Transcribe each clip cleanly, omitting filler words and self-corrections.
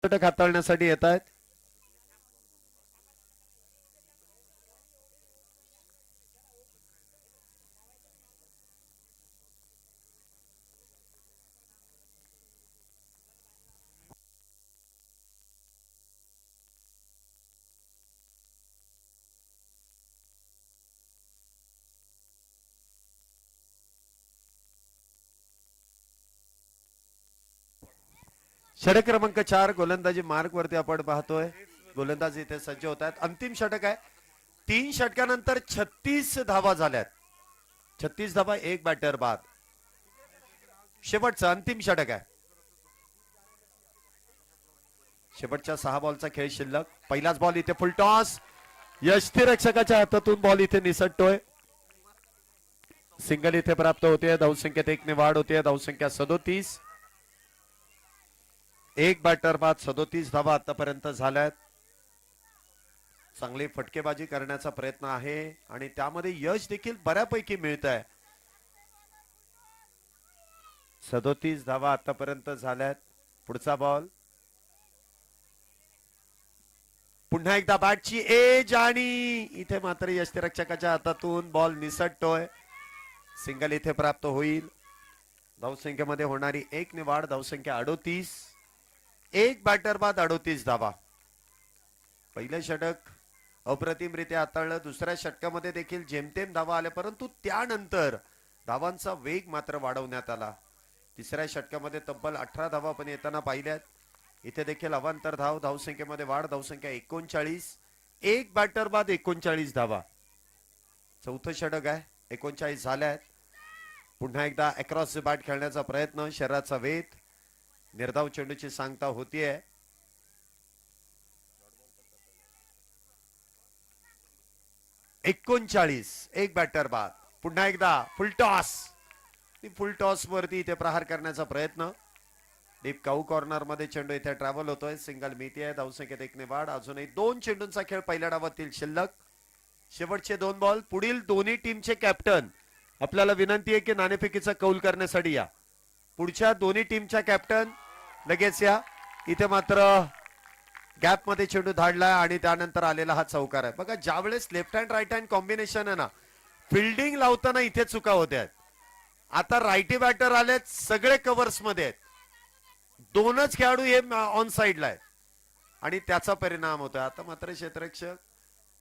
षटक हाताळण्यासाठी येत आहेत. षटक क्रमांक 4 गोलंदाजी मार्ग वरती आपण पाहतोय. गोलंदाज इथे सज्ज होत आहेत. अंतिम षटक आहे. 3 षटकानंतर 36 धावा झाल्यात. 36 धावा, एक बॅटर बाद. शेवटचं अंतिम षटक आहे. शेवटच्या 6 बॉलचा खेळ शिल्लक. पहिलाच बॉल इथे फुल टॉस. यष्टीरक्षकाच्या हातातून बॉल इथे निसटतोय. सिंगल इथे प्राप्त होते. धावसंख्येत 1 ने वाढ होते. धावसंख्या 37. एक बॅटर बाद. 37 धावा आतापर्यंत झाल्यात. चांगली फटकेबाजी करण्याचा प्रयत्न आहे आणि त्यामध्ये यश देखील बऱ्यापैकी मिळत आहे. 37 धावा आतापर्यंत झाल्यात. पुढचा बॉल. पुन्हा एकदा बॅटची एज आणि इथे मात्र यष्टीरक्षकाच्या हातातून बॉल निसटतोय. सिंगल इथे प्राप्त होईल. धावसंख्येमध्ये होणारी 1 ने वाढ. धावसंख्या 38. एक बॅटर बाद. 38 धावा. पहिलं षटक अप्रतिमरित्या हाताळलं. दुसऱ्या षटकामध्ये देखील जेमतेम धावा आल्या, परंतु त्यानंतर धावांचा वेग मात्र वाढवण्यात आला. तिसऱ्या षटकामध्ये तब्बल 18 धावा आपण येताना पाहिल्यात. इथे देखील अवांतर धाव. धावसंख्येमध्ये वाढ. धावसंख्या 39. एक बॅटर बाद. 39 धावा. चौथं षटक आहे. 39 झाल्यात. पुन्हा एकदा अक्रॉस द बॅट खेळण्याचा प्रयत्न. शरीराचा वेध. निर्धाव चेंडूची सांगता होतीये. एकोणचाळीस. एक बॅटर बाद. पुन्हा एकदा फुल टॉस. फुल टॉस वरती इथे प्रहार करण्याचा प्रयत्न. डीप काऊ कॉर्नर मध्ये चेंडू इथे ट्रॅव्हल होतोय. सिंगल मिळते आहे. धावसंख्येत 1 ने वाढ. अजूनही 2 चेंडूंचा खेळ पहिल्या डावातील शिल्लक. शेवटचे 2 बॉल. पुढील दोन्ही टीमचे कॅप्टन आपल्याला विनंती आहे की नाणेफेकीचा कौल करण्यासाठी या. पुढच्या दोन्ही टीमच्या कॅप्टन लगेच या. इथे मात्र गॅप मध्ये चेंडू धाडलाय आणि त्यानंतर आलेला हा चौकार आहे. बघा, ज्यावेळेस left hand right hand combination आहे ना, फिल्डिंग लावताना इथे चुका होत्या. आता राईटी बॅटर आलेत. सगळे कव्हर्स मध्ये आहेत. 2च खेळाडू हे ऑन साइडला आहेत आणि त्याचा परिणाम होतोय. आता मात्र क्षेत्ररक्षक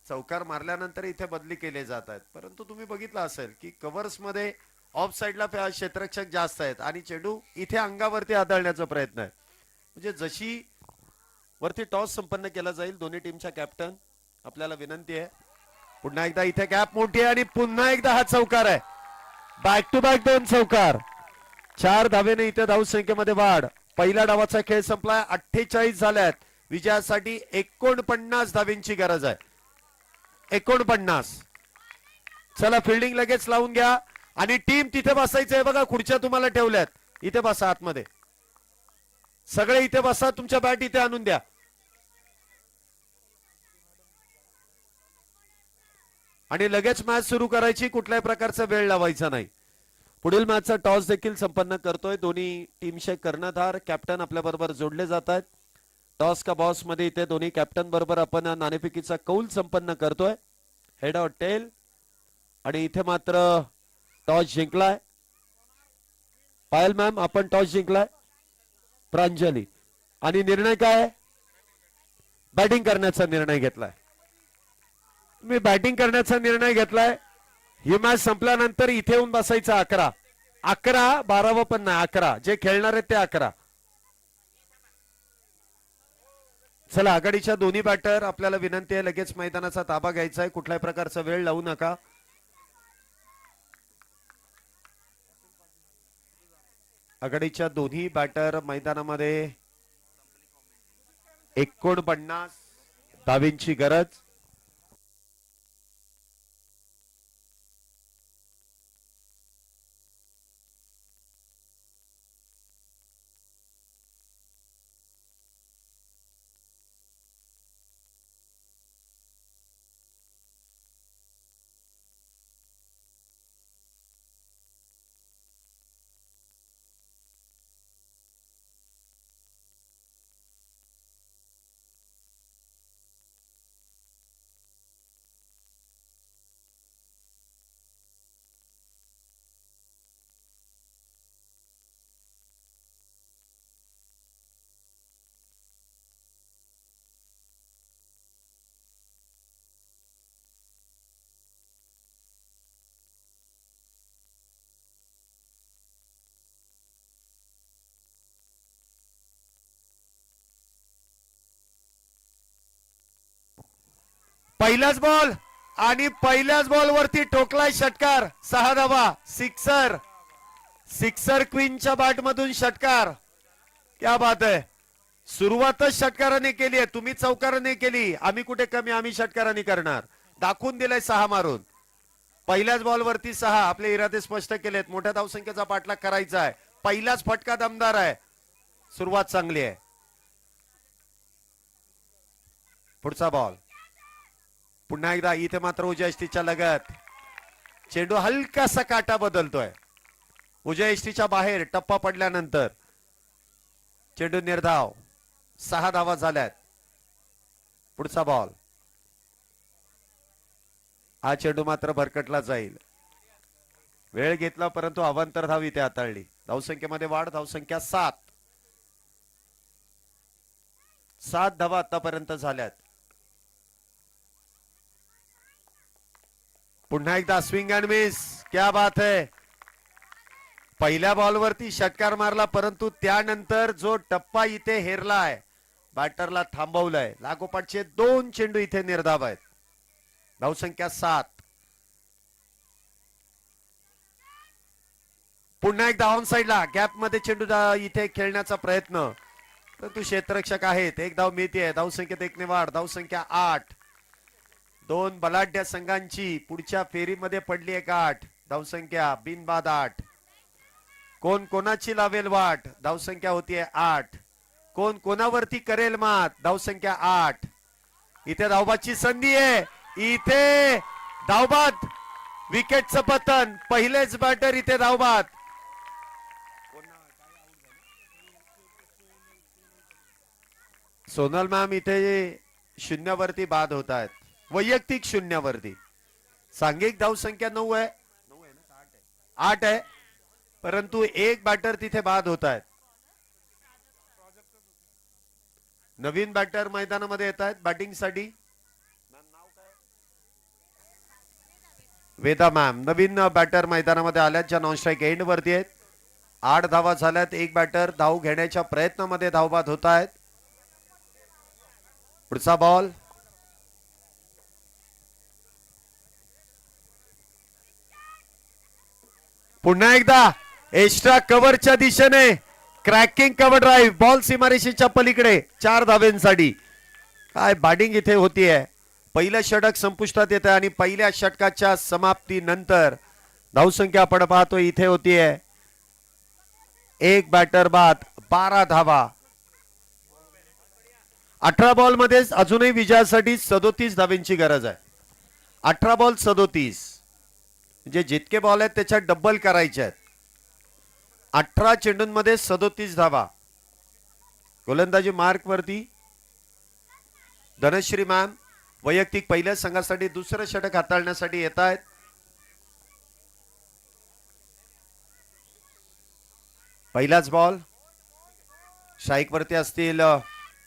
चौकार मारल्यानंतर इथे बदली केले जात आहेत, परंतु तुम्ही बघितलं असेल की कव्हर्स मध्ये ऑफ साइडला क्षेत्ररक्षक जास्त आहेत आणि चेंडू इथे अंगावरती आदळण्याचा प्रयत्न आहे. म्हणजे जशी वरती टॉस संपन्न केला जाईल. दोन्ही टीमच्या कॅप्टन आपल्याला विनंती आहे. पुन्हा एकदा इथे गॅप मोठी आहे आणि पुन्हा एकदा हा चौकार आहे. बॅक टू बॅक 2 चौकार. 4 धावेने इथे धावसंख्येमध्ये वाढ. पहिल्या डावाचा खेळ संपलाय. 48 झाल्यात. विजयासाठी 49 धावेंची गरज आहे. 49. चला, फिल्डिंग लगेच लावून घ्या आणि टीम तिथे बसायचं आहे. बघा, खुर्च्या तुम्हाला ठेवल्यात. इथे बसा आतमध्ये. सगळे इथे बसा. तुमच्या बॅट इथे आणून द्या. आणि लगेच मॅच सुरू करायची. कुठल्याही प्रकारचा वेळ लावायचा नाही. पुढील मॅचचा टॉस देखील संपन्न करतोय. दोन्ही टीमचे कर्णधार कॅप्टन आपल्या बरोबर जोडले जात आहेत. टॉस का बॉस मध्ये इथे दोन्ही कॅप्टन बरोबर आपण नाणेफेकीचा कौल संपन्न करतोय. Head or tail. आणि इथे मात्र टॉस जिंकलाय. पायल मॅम, आपण टॉस जिंकलाय. प्रांजली. आणि निर्णय काय? बॅटिंग करण्याचा निर्णय घेतलाय. मी बॅटिंग करण्याचा निर्णय घेतलाय. ही मॅच संपल्यानंतर इथे येऊन बसायचं. 11 12 पण नाही, 11 जे खेळणार आहेत ते 11. चला, आघाडीच्या दोन्ही बॅटर आपल्याला विनंती आहे लगेच मैदानाचा ताबा घ्यायचा आहे. कुठल्याही प्रकारचा वेळ लावू नका. आघाडीच्या दोन्ही बॅटर मैदानामध्ये. 49 धावेंची गरज. पहिलाच बॉल आणि पहिल्याच बॉल वरती ठोकलाय षटकार. 6 धावा. सिक्सर. सिक्सर क्वीनच्या बॅट मधून षटकार. क्या बात आहे. सुरुवातच षटकाराने केली आहे. तुम्ही चौकाराने केली. आम्ही कुठे कमी. आम्ही षटकाराने करणार. दाखवून दिलाय 6 मारून. पहिल्याच बॉल वरती 6. आपले इरादे स्पष्ट केलेत. मोठ्या धावसंख्येचा पाठलाग करायचा आहे. पहिलाच फटका दमदार आहे. सुरुवात चांगली आहे. पुढचा बॉल पुन्हा एकदा. इथे मात्र उजव्या यष्टीच्या लगत चेंडू हलकासा काटा बदलतोय. उजव्या यष्टीच्या बाहेर टप्पा पडल्यानंतर चेंडू निर्धाव. 6 धावा झाल्यात. पुढचा बॉल. हा चेंडू मात्र भरकटला जाईल. वेळ घेतला परंतु अवांतर धाव इथे हाताळली. धावसंख्येमध्ये वाढ. धावसंख्या 7. 7 धावा आतापर्यंत झाल्यात. पुन्हा एकदा स्विंग अँड मिस. क्या बात है. पहिल्या बॉलवरती षटकार मारला परंतु त्यानंतर जो टप्पा इथे हेरलाय बॅटरला थांबवलाय. लागोपाठचे 2 चेंडू इथे निर्धाव आहेत. धावसंख्या 7. पुन्हा एकदा ऑन साइडला गॅप मध्ये चेंडू इथे खेळण्याचा प्रयत्न परंतु क्षेत्ररक्षक आहेत. 1 धाव मिळते. धावसंख्येत 1 ने वाढ. धावसंख्या 8. 2 बलाढ्य संघांची पुढच्या फेरीमध्ये पडली आहे गाठ. धावसंख्या बिनबाद 8. कोण कोणाची लावेल वाट. धावसंख्या होतीये 8. कोण कोणावरती करेल मात. धावसंख्या 8. इथे धावबाची संधी आहे. इथे धावबाद. विकेटचं पतन. पहिलेच बॅटर इथे धावबाद. सोनल मॅम इथे 0 वरती बाद होत आहेत. वैयक्तिक 0 वरती. सांघिक धावसंख्या 9 आहे. 8 आहे परंतु एक बॅटर तिथे बाद होत आहेत. नवीन बॅटर मैदानामध्ये येत आहेत बॅटिंग साठी. वेदा मॅम नवीन बॅटर मैदानामध्ये आल्यात ज्या नॉन स्ट्राईक एंड वरती आहेत. 8 धावा झाल्यात. एक बॅटर धाव घेण्याच्या प्रयत्नामध्ये धावबाद होत आहेत. पुढचा बॉल. पुन्हा एकदा एक्स्ट्रा कव्हरच्या दिशेने क्रॅकिंग कव्हर ड्राईव्ह. बॉल सीमारेषेच्या पलीकडे 4 धाव्यांसाठी. काय बॅटिंग इथे होतीये. पहिलं षटक संपुष्टात येत आहे आणि पहिल्या षटकाच्या समाप्तीनंतर धावसंख्या आपण पाहतो इथे होतीये. एक बॅटर बाद. 12 धावा. 18 बॉल मध्ये अजूनही विजयासाठी 37 धाव्यांची गरज आहे. 18 बॉल 37 म्हणजे जितके बॉल आहेत त्याच्यात डबल करायचे आहेत. 18 चेंडूंमध्ये 37 धावा. गोलंदाजी मार्क वरती धनश्री मॅम वैयक्तिक पहिल्या संघासाठी दुसरं षटक हाताळण्यासाठी येत आहेत. पहिलाच बॉल. स्ट्राईक वरती असतील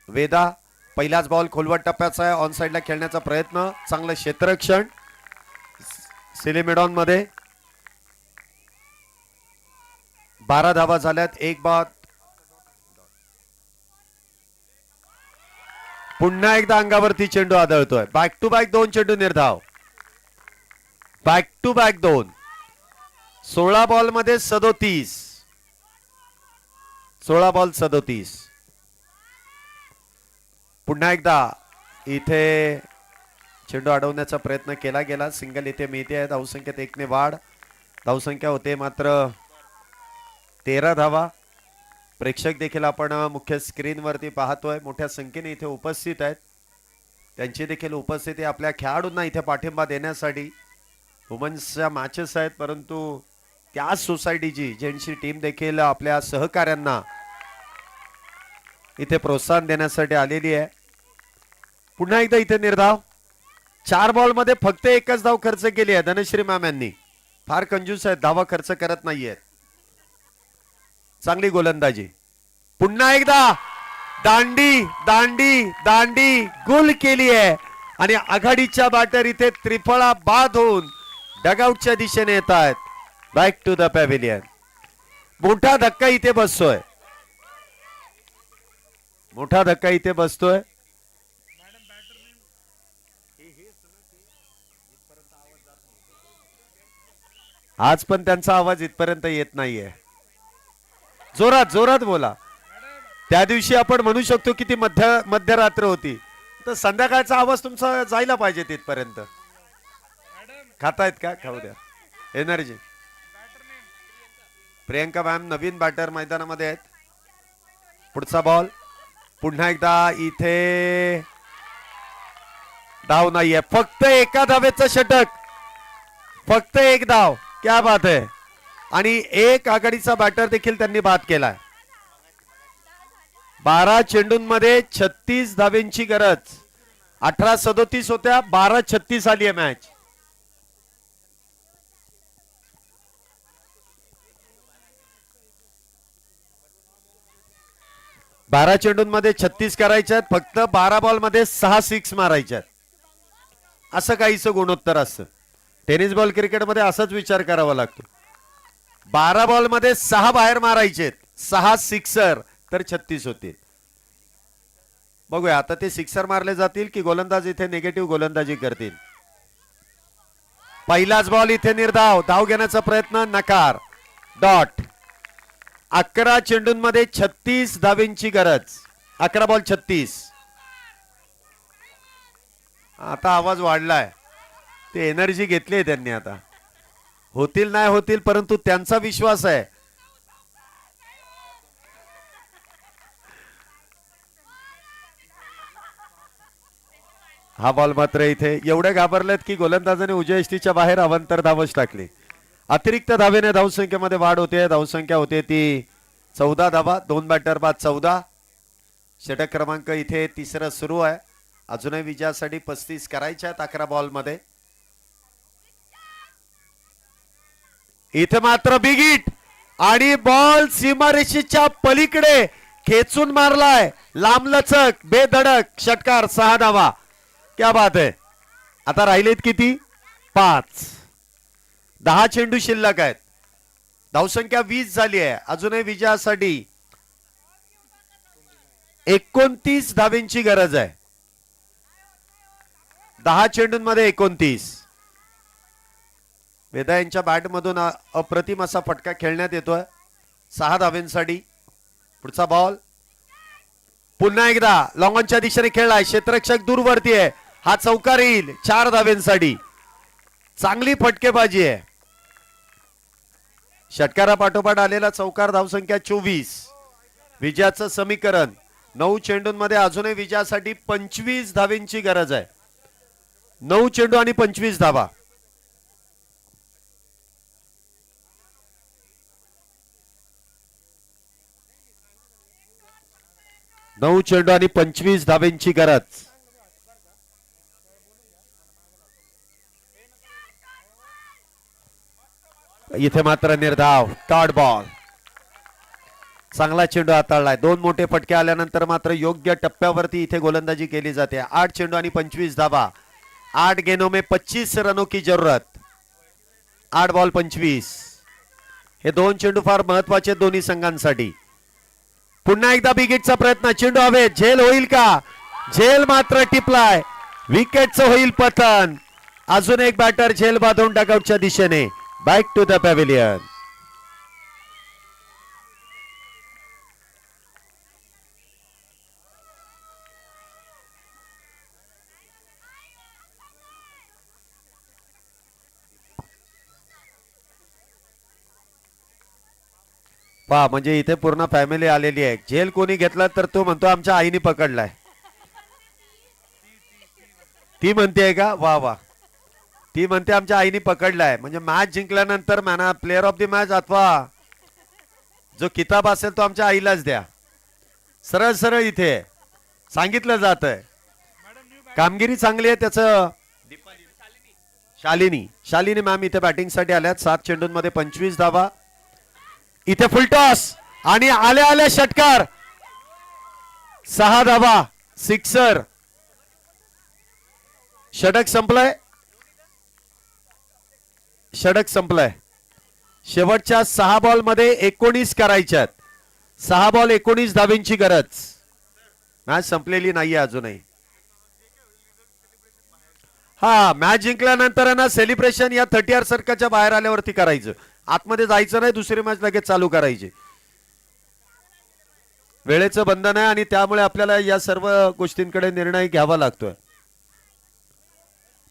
वेदा. पहिलाच बॉल खोलवट टप्प्याचा आहे. ऑन साइडला खेळण्याचा प्रयत्न. चांगलं क्षेत्ररक्षण सिलेमेडॉन मध्ये. 12 धावा झाल्यात. एक बाद. पुन्हा एकदा अंगावरती चेंडू आदळतोय. बॅक टू बॅक 2 चेंडू निर्धाव. Back to back 2. 16 बॉल मध्ये 37. 16 बॉल 37. पुन्हा एकदा इथे चेंडू अडवण्याचा प्रयत्न केला गेला. सिंगल इथे मिळते आहे. धावसंख्येत 1 ने वाढ. धावसंख्या होते मात्र 13 धावा. प्रेक्षक देखील आपण मुख्य स्क्रीन वरती पाहतोय. मोठ्या संख्येने इथे उपस्थित आहेत. त्यांची देखील उपस्थिती आपल्या खेळाडूंना इथे पाठिंबा देण्यासाठी. वुमन्सच्या मॅचेस आहेत परंतु त्याच सोसायटीची जेंट्सची टीम देखील आपल्या सहकाऱ्यांना इथे प्रोत्साहन देण्यासाठी आलेली आहे. पुन्हा एकदा इथे निर्धाव. 4 बॉल मध्ये फक्त एकच धाव खर्च केली आहे धनश्री मॅम यांनी. फार कंजूस आहेत. धावा खर्च करत नाहीयेत. चांगली गोलंदाजी. पुन्हा एकदा दांडी दांडी दांडी गुल केली आहे आणि आघाडीच्या बॅटर इथे त्रिफळा बाद होऊन डगआउटच्या दिशेने येत आहेत. Back to the pavilion. मोठा धक्का इथे बसतोय. मोठा धक्का इथे बसतोय. आज पण त्यांचा आवाज इथपर्यंत येत नाहीये. जोरात जोरात बोला. त्या दिवशी आपण म्हणू शकतो की ती मध्यरात्र होती, तर संध्याकाळचा आवाज तुमचा जायला पाहिजे तिथपर्यंत. खातायत का? खाऊ द्या. एनर्जी. प्रियंका मॅम नवीन बॅटर मैदानामध्ये आहेत. पुढचा बॉल पुन्हा एकदा इथे धाव नाहीये, फक्त एका धावेचं षटक, फक्त एक धाव. क्या बात आहे. आणि एक आघाडीचा बॅटर देखील त्यांनी बाद केलाय. 12 चेंडूंमध्ये 36 धावेंची गरज. 18-37 होत्या, 12-36 आली आहे मॅच. बारा चेंडूंमध्ये 36 करायच्यात, फक्त 12 बॉल मध्ये 6 सिक्स मारायच्यात. असं काहीच गुणोत्तर असतं. टेनिस बॉल क्रिकेटमध्ये असाच विचार करावा लागतो. 12 बॉल मध्ये 6 बाहेर मारायचे, 6 सिक्सर, तर 36 होतील. बघूया आता ते सिक्सर मारले जातील की गोलंदाज इथे निगेटिव्ह गोलंदाजी करतील. पहिलाच बॉल इथे निर्धाव. धाव घेण्याचा प्रयत्न नकार. डॉट. 11 चेंडूंमध्ये 36 धावेंची गरज. 11 बॉल 36. आता आवाज वाढलाय. ते एनर्जी घेतली आहे त्यांनी. आता होतील नाही होतील, परंतु त्यांचा विश्वास आहे. हा बॉल मात्र इथे एवढे घाबरलेत की गोलंदाजाने उजव्या यष्टीच्या बाहेर अवांतर धावच टाकली. अतिरिक्त धावेने धावसंख्येमध्ये वाढ होते. धावसंख्या होते ती 14 धावा. 2 बॅटर बाद 14. षटक क्रमांक इथे तिसरं सुरू आहे. अजूनही विजयासाठी 35 करायच्या आहेत 11 बॉल मध्ये. इथे मात्र बिग हिट आणि बॉल सीमारेषेच्या पलीकडे खेचून मारलाय. लांबलचक बेधडक षटकार. 6 धावा. क्या बात आहे. आता राहिलेत किती? 5. 10 चेंडू शिल्लक आहेत. धावसंख्या 20 झाली आहे. अजूनही विजयासाठी 29 धावेंची गरज आहे. 10 चेंडूंमध्ये 29. वेदा यांच्या बॅट मधून अप्रतिम असा फटका खेळण्यात येतोय 6 धावेंसाठी. पुढचा बॉल पुन्हा एकदा लॉंग ऑनच्या दिशेने खेळलाय. क्षेत्ररक्षक दूरवरती आहे. हा चौकार येईल 4 धावेंसाठी. चांगली फटकेबाजी आहे. षटकारापाठोपाठ आलेला चौकार. धावसंख्या 24. विजयाचं समीकरण 9 चेंडूंमध्ये अजूनही विजयासाठी 25 धावेंची गरज आहे. 9 चेंडू आणि 25 धावा. नऊ चेंडू आणि 25 धावेंची गरज. इथे मात्र निर्धाव. Dot ball. चांगला चेंडू हाताळलाय. 2 मोठे फटके आल्यानंतर मात्र योग्य टप्प्यावरती इथे गोलंदाजी केली जाते. 8 चेंडू आणि 25 धावा. 8 गेंदों में 25 रनों की जरूरत. 8 बॉल 25. हे 2 चेंडू फार महत्वाचे दोन्ही संघांसाठी. पुन्हा एकदा बिगिटचा प्रयत्न. चेंडू हवे. झेल होईल का? झेल मात्र टिपलाय. विकेटचं होईल पतन. अजून एक बॅटर झेल बांधून डगआउटच्या दिशेने. Back to the pavilion. पहा म्हणजे इथे पूर्ण फॅमिली आलेली आहे. झेल कोणी घेतला तर तो म्हणतो आमच्या आईने पकडलाय. ती म्हणते का? वा वा. ती म्हणते आमच्या आईने पकडलाय. म्हणजे मॅच जिंकल्यानंतर man player of the match अथवा जो किताब असेल तो आमच्या आईलाच द्या. सरळ सरळ इथे सांगितलं जात आहे. कामगिरी चांगली आहे त्याचं. शालिनी मॅम इथे बॅटिंग साठी आल्यात. 7 चेंडूंमध्ये 25 धावा. इथे फुलटॉस आणि आल्या आल्या षटकार. 6 धावा. सिक्सर. षटक संपलंय. षटक संपलंय. शेवटच्या 6 बॉल मध्ये 19 करायच्यात. 6 बॉल 19 धावेंची गरज. मॅच संपलेली नाहीये अजूनही. हा मॅच जिंकल्यानंतर आहे ना सेलिब्रेशन या 30 सर्कलच्या बाहेर आल्यावरती करायचं. आतमध्ये जायचं नाही, दुसरी मॅच लगेच चालू करायची. वेळेचं बंधन आहे आणि त्यामुळे आपल्याला या सर्व गोष्टींकडे निर्णय घ्यावा लागतोय.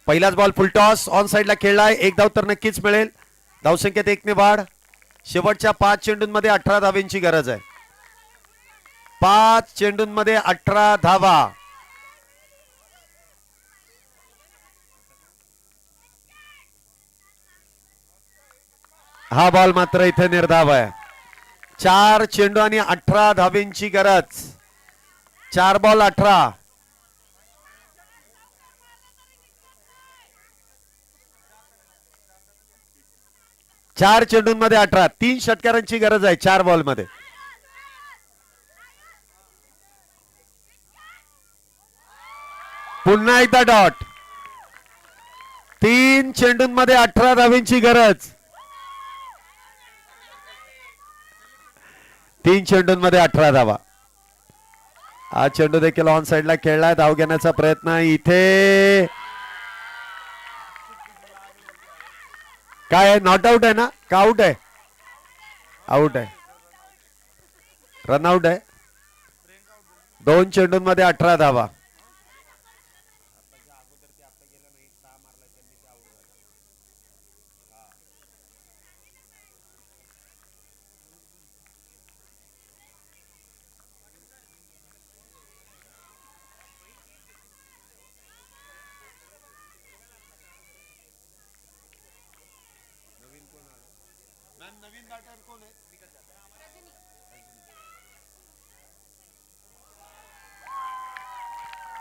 पहिलाच बॉल फुल टॉस ऑन साइडला खेळलाय. एक धाव तर नक्कीच मिळेल. धावसंख्येत 1 ने वाढ. शेवटच्या 5 चेंडूंमध्ये 18 धावेंची गरज आहे. 5 चेंडूंमध्ये 18 धावा. हा बॉल मात्र इथे निर्धाव आहे. 4 चेंडू आणि 18 धावेंची गरज. 4 बॉल 18. चार चेंडूंमध्ये 18. 3 षटकारांची गरज आहे 4 बॉल मध्ये. पुन्हा एकदा डॉट. 3 चेंडूंमध्ये 18 धावेंची गरज. 3 चेंडूंमध्ये 18 धावा. हा चेंडू देखील ऑन साइडला खेळलाय. धाव घेण्याचा प्रयत्न इथे काय नॉट आउट आहे ना का आउट आहे? आउट आहे. रनआउट आहे. 2 चेंडूंमध्ये 18 धावा.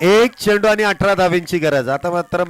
एक चेंडू आणि 18 धावेंची गरज. आता मात्र